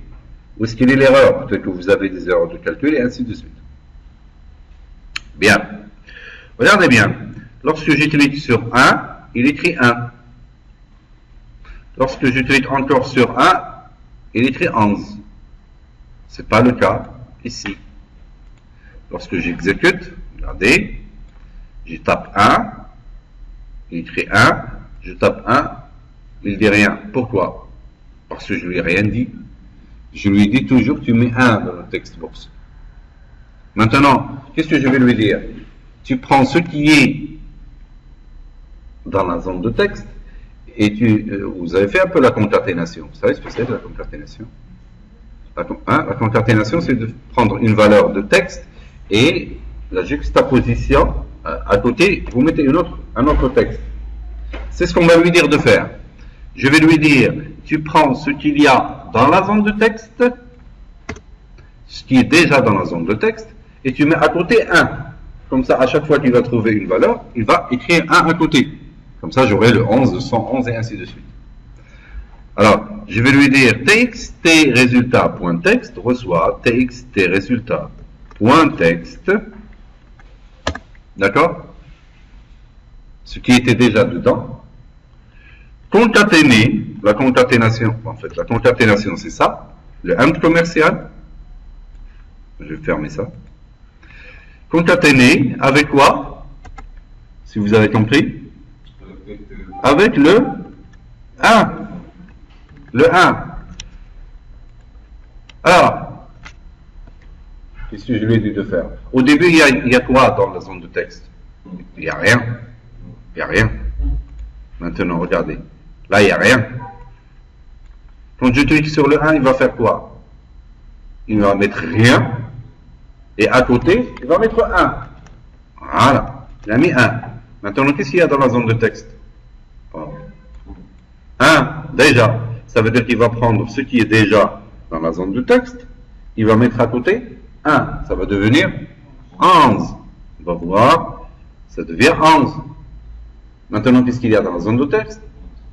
l'erreur. Peut-être que vous avez des erreurs de calcul et ainsi de suite. Bien. Regardez bien. Lorsque je clique sur 1, il écrit 1. Lorsque je clique encore sur 1, il écrit 11. Ce n'est pas le cas ici. Lorsque j'exécute, regardez, je tape 1, il écrit 1, je tape 1, il ne dit rien. Pourquoi? Parce que je ne lui ai rien dit. Je lui dis toujours, tu mets 1 dans le text box. Maintenant, qu'est-ce que je vais lui dire? Tu prends ce qui est dans la zone de texte et vous avez fait un peu la concaténation. Vous savez ce que c'est la concaténation? La concaténation, c'est de prendre une valeur de texte et la juxtaposition à côté, vous mettez un autre texte. C'est ce qu'on va lui dire de faire. Je vais lui dire, tu prends ce qu'il y a dans la zone de texte, ce qui est déjà dans la zone de texte, et tu mets à côté 1. Comme ça, à chaque fois qu'il va trouver une valeur, il va écrire 1 à côté. Comme ça, j'aurai le 11, le 111 et ainsi de suite. Alors, je vais lui dire txt résultat.text reçoit txt résultat.text. D'accord? Ce qui était déjà dedans. Concaténer, la concaténation, en fait, la concaténation c'est ça, le int commercial. Je vais fermer ça. concaténer avec quoi? Si vous avez compris? Avec le 1. Le 1. Alors, qu'est-ce que je lui ai dit de faire? Au début, il y a quoi dans la zone de texte? Il n'y a rien. Il n'y a rien. Maintenant, regardez. Là, il n'y a rien. Quand je clique sur le 1, il va faire quoi? Il va mettre rien. Et à côté, il va mettre 1. Voilà. Il a mis 1. Maintenant, qu'est-ce qu'il y a dans la zone de texte? 1, déjà. Ça veut dire qu'il va prendre ce qui est déjà dans la zone de texte. Il va mettre à côté 1. Ça va devenir 11. On va voir. Ça devient 11. Maintenant, qu'est-ce qu'il y a dans la zone de texte?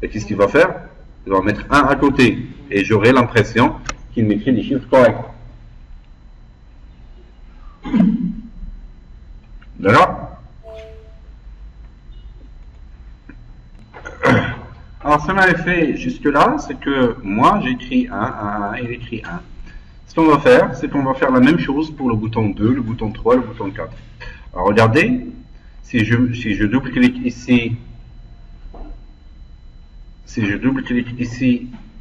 Et qu'est-ce qu'il va faire? Il va mettre 1 à côté. Et j'aurai l'impression qu'il m'écrit des chiffres corrects. D'accord? Alors, ce qu'on avait fait jusque-là, c'est que moi, j'écris 1, il écrit 1. Ce qu'on va faire, c'est qu'on va faire la même chose pour le bouton 2, le bouton 3, le bouton 4. Alors, regardez, si je double-clique ici,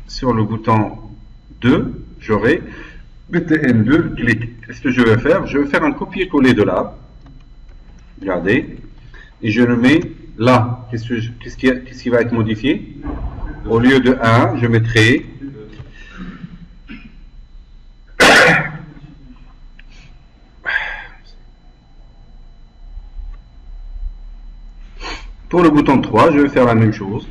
sur le bouton 2, j'aurai BTN2, clic. Qu'est-ce que je vais faire? Je vais faire un copier-coller de là. Regardez. Et je le mets là. Qu'est-ce qui va être modifié? Au lieu de 1, je mettrai pour le bouton 3, je vais faire la même chose.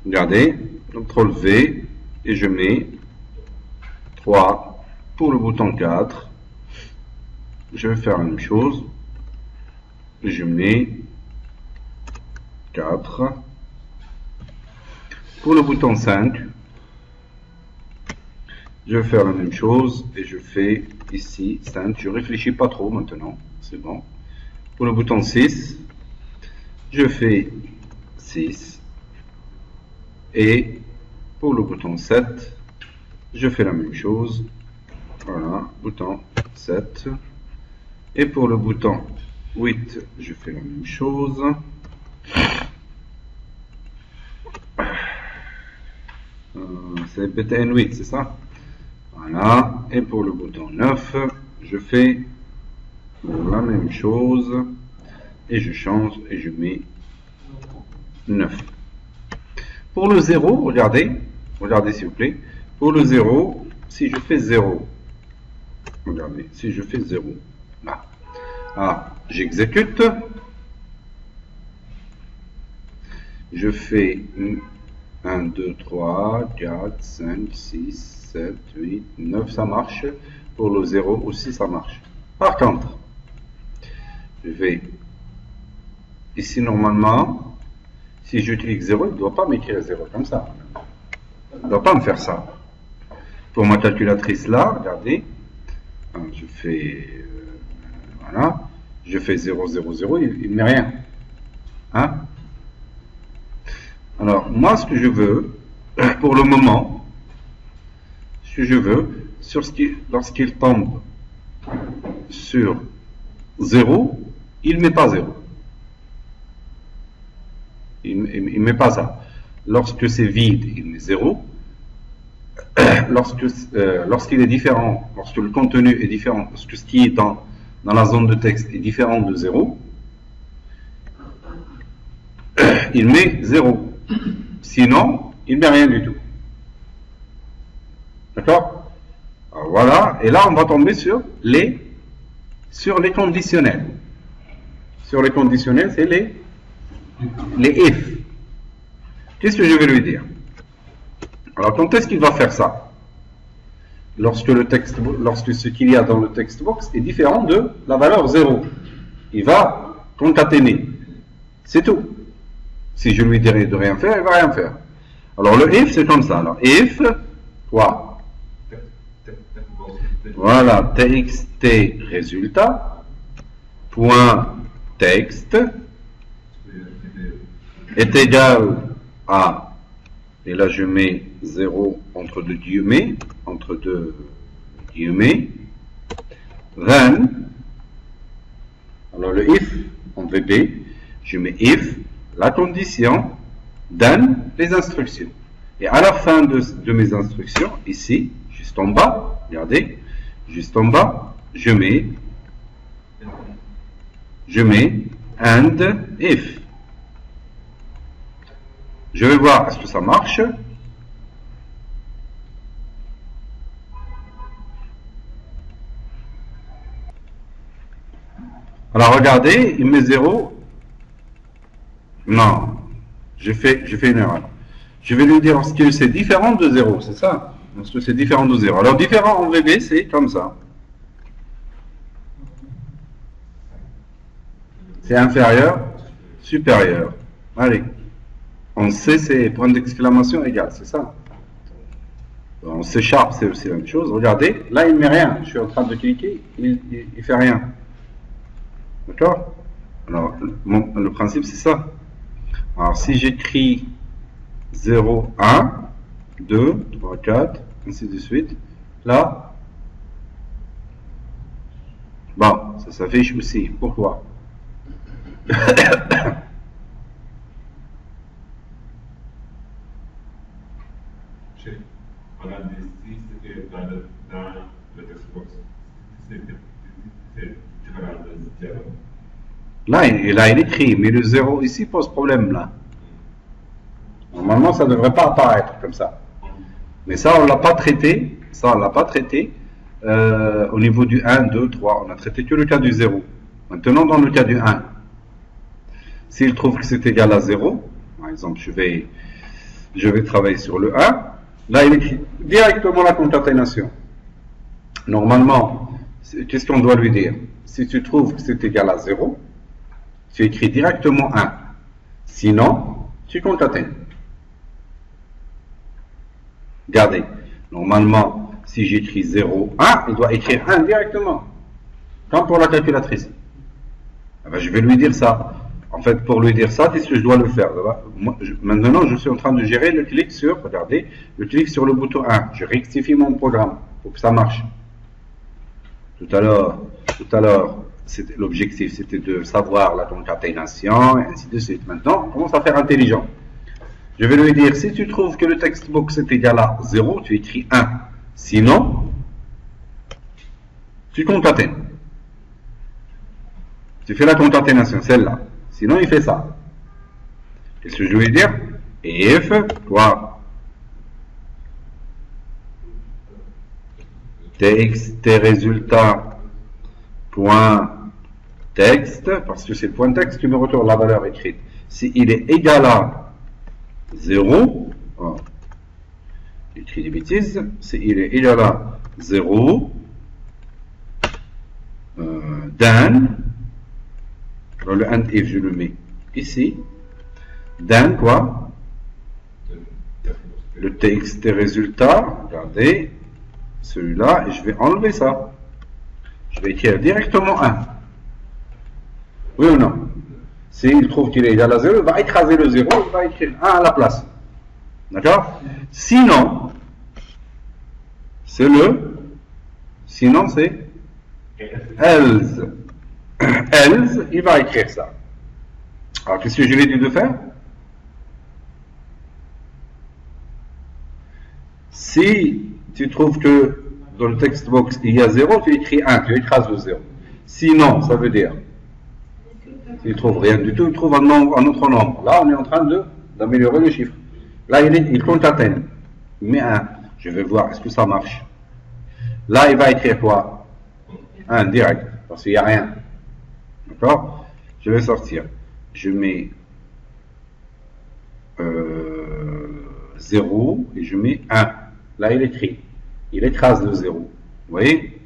Regardez, CTRL V et je mets 3 pour le bouton 4. Je vais faire la même chose. Et je mets 4. Pour le bouton 5, je vais faire la même chose et je fais ici 5. Je ne réfléchis pas trop maintenant, c'est bon. Pour le bouton 6, je fais 6. Et pour le bouton 7, je fais la même chose. Voilà, bouton 7. Et pour le bouton 8, je fais la même chose. C'est BTN 8, c'est ça? Voilà. Et pour le bouton 9, je fais la même chose. Et je change et je mets 9. Pour le 0, regardez s'il vous plaît. Pour le 0, si je fais 0, regardez, si je fais 0, là. Ah, j'exécute. Je fais 1, 2, 3, 4, 5, 6, 7, 8, 9, ça marche. Pour le 0 aussi, ça marche. Par contre, je vais ici normalement, si je clique 0, il ne doit pas m'écrire 0 comme ça. Il ne doit pas me faire ça. Pour ma calculatrice là, regardez, je fais, voilà, je fais 0, 0, 0, il ne met rien. Hein? Alors, moi, ce que je veux, pour le moment, ce que je veux, lorsqu'il tombe sur 0, il ne met pas 0. Il ne met pas ça. Lorsque c'est vide, il met 0. Lorsqu'il est différent, lorsque le contenu est différent, lorsque ce qui est dans la zone de texte est différent de 0, il met 0. Sinon, il ne met rien du tout. D'accord? Alors voilà, et là on va tomber sur les conditionnels. Sur les conditionnels, c'est les if. Qu'est-ce que je vais lui dire? Alors, quand est-ce qu'il va faire ça? Lorsque ce qu'il y a dans le text box est différent de la valeur 0. Il va concaténer. C'est tout. Si je lui dirais de rien faire, il ne va rien faire. Alors, le if, c'est comme ça. Alors, if, quoi? Voilà, txt résultat, point texte, est égal à, et là je mets 0 entre deux guillemets, then, Alors le if en VB, je mets if, la condition, then les instructions. Et à la fin de mes instructions, ici, juste en bas, regardez, juste en bas, je mets and if. Je vais voir est-ce que ça marche. Alors regardez, il met 0. Non, j'ai fait une erreur. Je vais lui dire est-ce que c'est différent de 0, c'est ça? Est-ce que c'est différent de 0? Alors différent en VB, c'est comme ça. C'est inférieur, supérieur. Allez. En C, c'est point d'exclamation égal, c'est ça. En C sharp, c'est aussi la même chose. Regardez, là, il ne met rien. Je suis en train de cliquer, il ne fait rien. D'accord? Alors, le principe, c'est ça. Alors, si j'écris 0, 1, 2, 3, 4, ainsi de suite, là, bon, ça s'affiche aussi. Pourquoi? Regardez ici, c'était dans le text box. C'est différent de 0. Là, il écrit, mais le 0 ici pose problème, là. Normalement, ça ne devrait pas apparaître comme ça. Mais ça, on ne l'a pas traité. Ça, on l'a pas traité. Au niveau du 1, 2, 3, on a traité que le cas du 0. Maintenant, dans le cas du 1, s'il trouve que c'est égal à 0, par exemple, je vais travailler sur le 1, là, il écrit directement la concaténation. Normalement, qu'est-ce qu'on doit lui dire? Si tu trouves que c'est égal à 0, tu écris directement 1. Sinon, tu concatènes. Regardez, normalement, si j'écris 0, 1, il doit écrire 1 directement. Comme pour la calculatrice. Eh ben, je vais lui dire ça. En fait, pour lui dire ça, qu'est-ce que je dois le faire? Maintenant, je suis en train de gérer le clic sur, regardez, le clic sur le bouton 1. Je rectifie mon programme pour que ça marche. Tout à l'heure, l'objectif, c'était de savoir la concaténation, et ainsi de suite. Maintenant, on commence à faire intelligent. Je vais lui dire, si tu trouves que le textbox est égal à 0, tu écris 1. Sinon, tu concatènes. Tu fais la concaténation, celle-là. Sinon, il fait ça. Qu'est-ce que je vais dire? If, quoi? Tes résultats, point texte, parce que c'est le point texte qui me retourne la valeur écrite. S'il est égal à 0, oh, j'écris des bêtises, s'il est égal à 0, then, alors le and if je le mets ici, then quoi? Le texte des résultats, regardez, celui-là, et je vais enlever ça. Je vais écrire directement 1. Oui ou non? S'il trouve qu'il est égal à 0, il va écraser le 0, il va écrire 1 à la place. D'accord? Sinon, c'est else. Else, il va écrire ça. Alors, qu'est-ce que je lui ai dit de faire? Si tu trouves que dans le text box il y a 0, tu écris 1, tu écrases le 0. Sinon, ça veut dire, s'il ne trouve rien du tout, il trouve un autre nombre. Là, on est en train d'améliorer le chiffre. Là, il concatène. Il met 1. Je vais voir, est-ce que ça marche? Là, il va écrire quoi? 1 direct, parce qu'il n'y a rien. D'accord? Je vais sortir. Je mets 0 et je mets 1. Là, il écrit. Il écrase le 0. Vous voyez?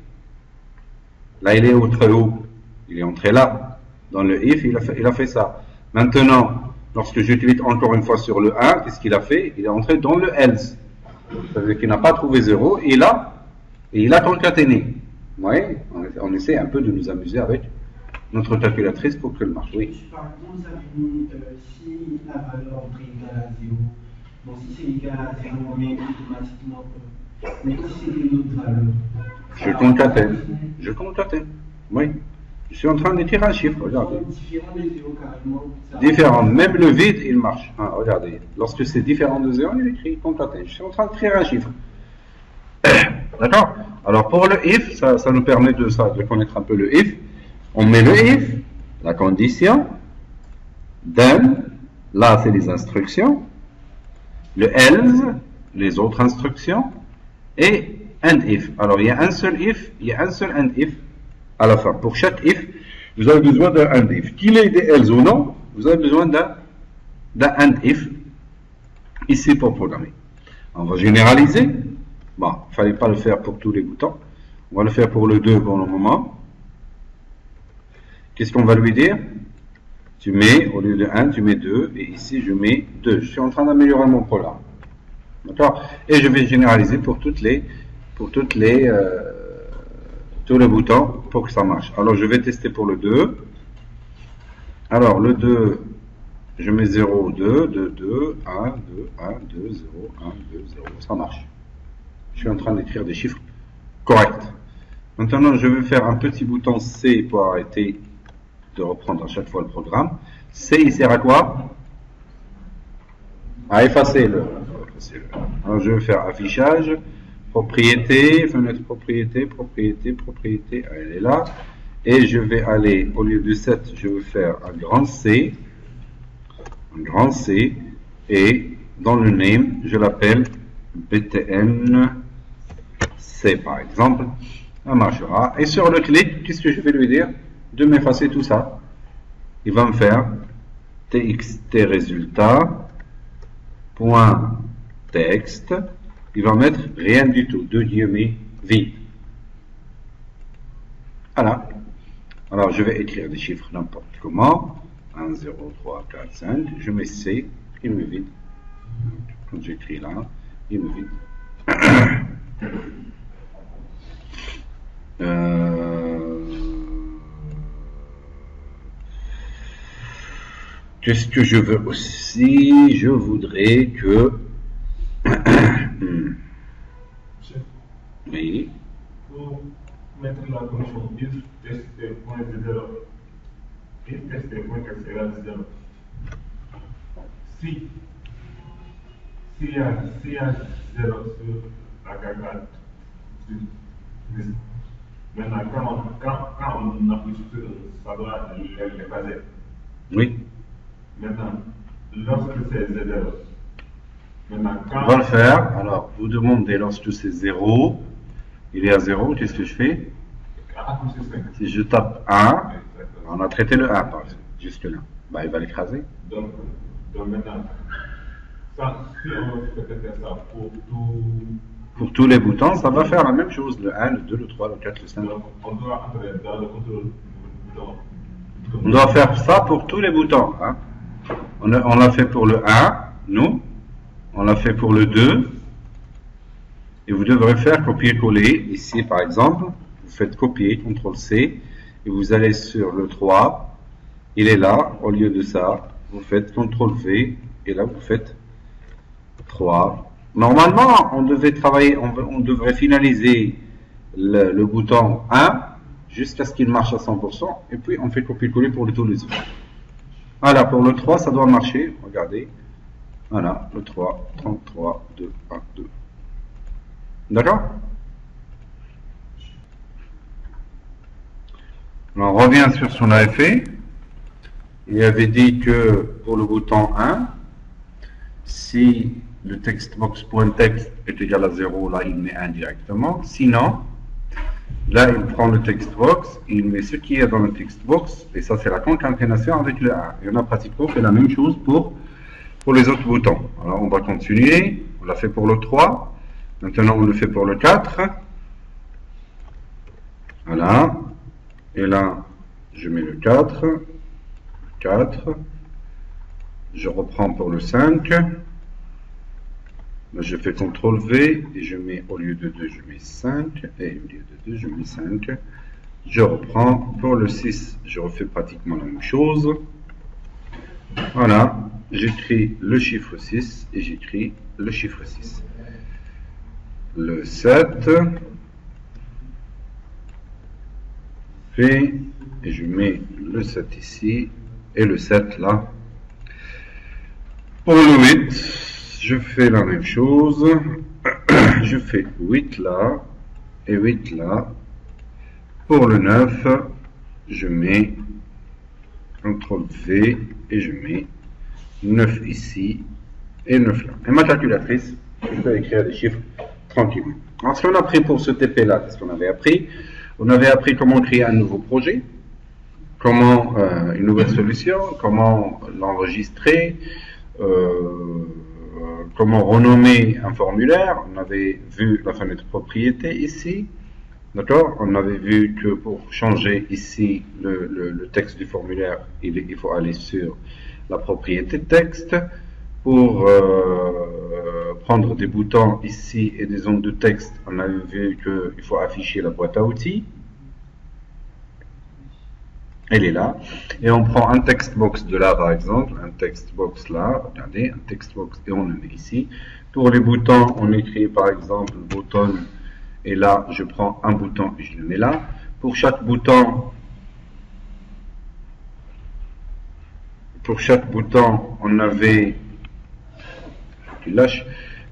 Là, il est très haut. Il est entré là. Dans le if, il a fait ça. Maintenant, lorsque je clique encore une fois sur le 1, qu'est-ce qu'il a fait? Il est entré dans le else. Ça veut dire qu'il n'a pas trouvé 0 et il a concaténé. Vous voyez? On essaie un peu de nous amuser avec notre calculatrice pour qu'elle marche. Oui. Par contre, vous avez mis si la valeur est égale à 0. Bon, si c'est égal à 0, on met automatiquement. Mais si c'est une autre valeur. Je concatène. Oui. Je suis en train d'écrire un chiffre, regardez. Différent des zéros carrément. Différent, même le vide, il marche. Ah, regardez, lorsque c'est différent de 0, il écrit concaté. Je suis en train d'écrire un chiffre. D'accord? Alors pour le if, ça nous permet de connaître un peu le if. On met le if, la condition, then, là c'est les instructions, le else, les autres instructions, et and if. Alors il y a un seul if, il y a un seul and if à la fin. Pour chaque if, vous avez besoin d'un and if. Qu'il ait des else ou non, vous avez besoin d'un and if ici pour programmer. On va généraliser. Bon, il ne fallait pas le faire pour tous les boutons. On va le faire pour le 2 pour le moment. Qu'est-ce qu'on va lui dire? Tu mets, au lieu de 1, tu mets 2, et ici je mets 2. Je suis en train d'améliorer mon programme. D'accord? Et je vais généraliser pour tous les boutons pour que ça marche. Alors je vais tester pour le 2. Alors le 2, je mets 0, 2, 2, 2, 1, 2, 1, 2, 0, 1, 2, 0. Ça marche. Je suis en train d'écrire des chiffres corrects. Maintenant, je vais faire un petit bouton C pour arrêter de reprendre à chaque fois le programme. C, il sert à quoi? À effacer le. Alors, je vais faire affichage, propriété, fenêtre propriété, propriété, propriété. Elle est là. Et je vais aller, au lieu de 7, je vais faire un grand C. Un grand C. Et dans le name, je l'appelle BTN C par exemple. Ça marchera. Et sur le clic, qu'est-ce que je vais lui dire? De m'effacer tout ça. Il va me faire txt résultat point texte. Il va mettre rien du tout. Deux guillemets vide. Voilà. Alors je vais écrire des chiffres n'importe comment. 1, 0, 3, 4, 5. Je mets C. Il me vide. Quand j'écris là, il me vide. Qu'est-ce que je veux aussi? Je voudrais que... Oui. Pour mettre la condition if tester point de 0, if tester point est égal à 0. Si il y a 0 sur la carte, maintenant quand on appuie sur ça doit l'effacer. Oui. Maintenant, lorsque c'est 0, maintenant quand... On va le faire. Alors, vous demandez lorsque c'est 0, il est à 0, qu'est-ce que je fais? Si je tape 1, on a traité le 1 par exemple, jusque là. Bah, il va l'écraser. Donc maintenant, ça, si on peut faire ça pour tous les boutons, ça va faire la même chose. Le 1, le 2, le 3, le 4, le 5. Donc, on doit entrer dans le contrôle bouton. On doit faire ça pour tous les boutons. Hein. On l'a fait pour le 1, nous. On l'a fait pour le 2. Et vous devrez faire copier-coller. Ici, par exemple, vous faites copier, CTRL-C. Et vous allez sur le 3. Il est là. Au lieu de ça, vous faites CTRL-V. Et là, vous faites 3. Normalement, on devait travailler, on devrait finaliser le bouton 1 jusqu'à ce qu'il marche à 100%. Et puis, on fait copier-coller pour tous les autres. Voilà, pour le 3, ça doit marcher. Regardez. Voilà, le 3, 33, 2, 1, 2. D'accord? On revient sur ce qu'on avait fait. Il avait dit que pour le bouton 1, si le textbox.text est égal à 0, là il met 1 directement. Sinon, là il prend le textbox, il met ce qui est dans le textbox, et ça c'est la concaténation avec le 1. Et on a pratiquement fait la même chose pour les autres boutons. Alors on va continuer, on l'a fait pour le 3, maintenant on le fait pour le 4. Voilà, et là je mets le 4, je reprends pour le 5. Je fais CTRL-V et je mets, au lieu de 2, je mets 5. Et au lieu de 2, je mets 5. Je reprends. Pour le 6, je refais pratiquement la même chose. Voilà. J'écris le chiffre 6 et j'écris le chiffre 6. Le 7. Puis et je mets le 7 ici et le 7 là. Pour le 8, je fais la même chose. Je fais 8 là et 8 là. Pour le 9, je mets CTRL V et je mets 9 ici et 9 là. Et ma calculatrice, je peux écrire des chiffres tranquillement. Alors, ce qu'on a appris pour ce TP là, qu'est-ce qu'on avait appris? On avait appris comment créer un nouveau projet, comment une nouvelle solution, comment l'enregistrer, comment renommer un formulaire. On avait vu la fenêtre propriété ici. D'accord? On avait vu que pour changer ici le texte du formulaire, il faut aller sur la propriété texte. Pour prendre des boutons ici et des zones de texte, on avait vu qu'il faut afficher la boîte à outils. Elle est là. Et on prend un textbox de là, par exemple, un textbox là, regardez, un textbox, et on le met ici. Pour les boutons, on écrit par exemple button. Et là, je prends un bouton et je le mets là. Pour chaque bouton, on avait,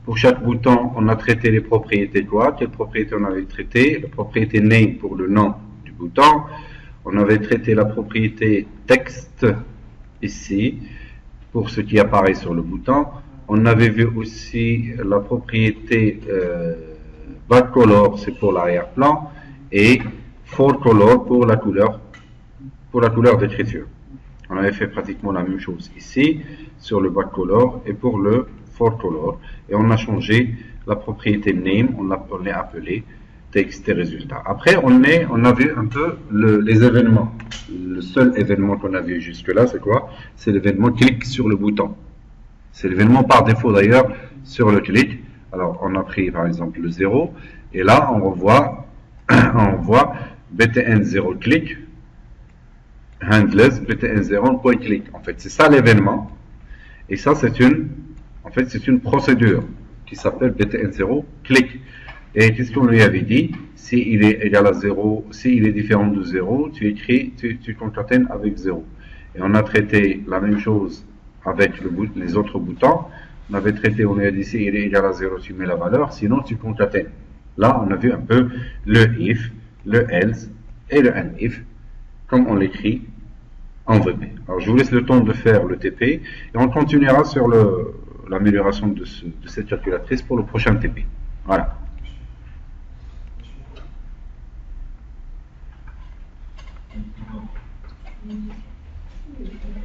pour chaque bouton, on a traité les propriétés quoi? Quelle propriété on avait traité? La propriété name pour le nom du bouton. On avait traité la propriété texte ici pour ce qui apparaît sur le bouton. On avait vu aussi la propriété backcolor, c'est pour l'arrière-plan, et forecolor pour la couleur d'écriture. On avait fait pratiquement la même chose ici sur le backcolor et pour le forecolor, et on a changé la propriété name, on l'a appelé texte et résultat. Après, on a vu un peu les événements. Le seul événement qu'on a vu jusque là, c'est quoi? C'est l'événement clic sur le bouton. C'est l'événement par défaut d'ailleurs sur le clic. Alors, on a pris par exemple le 0, et là, on voit btn0 click, handless, btn0 point click. En fait, c'est ça l'événement. Et ça, c'est une procédure qui s'appelle btn0 click. Et qu'est-ce qu'on lui avait dit? S'il est égal à 0, s'il est différent de 0, tu concatènes avec 0. Et on a traité la même chose avec les autres boutons. On avait traité, on lui a dit s'il est égal à 0, tu mets la valeur, sinon tu concatènes. Là, on a vu un peu le if, le else et le if, comme on l'écrit en VB. Alors, je vous laisse le temps de faire le TP, et on continuera sur l'amélioration de cette calculatrice pour le prochain TP. Voilà. Thank you.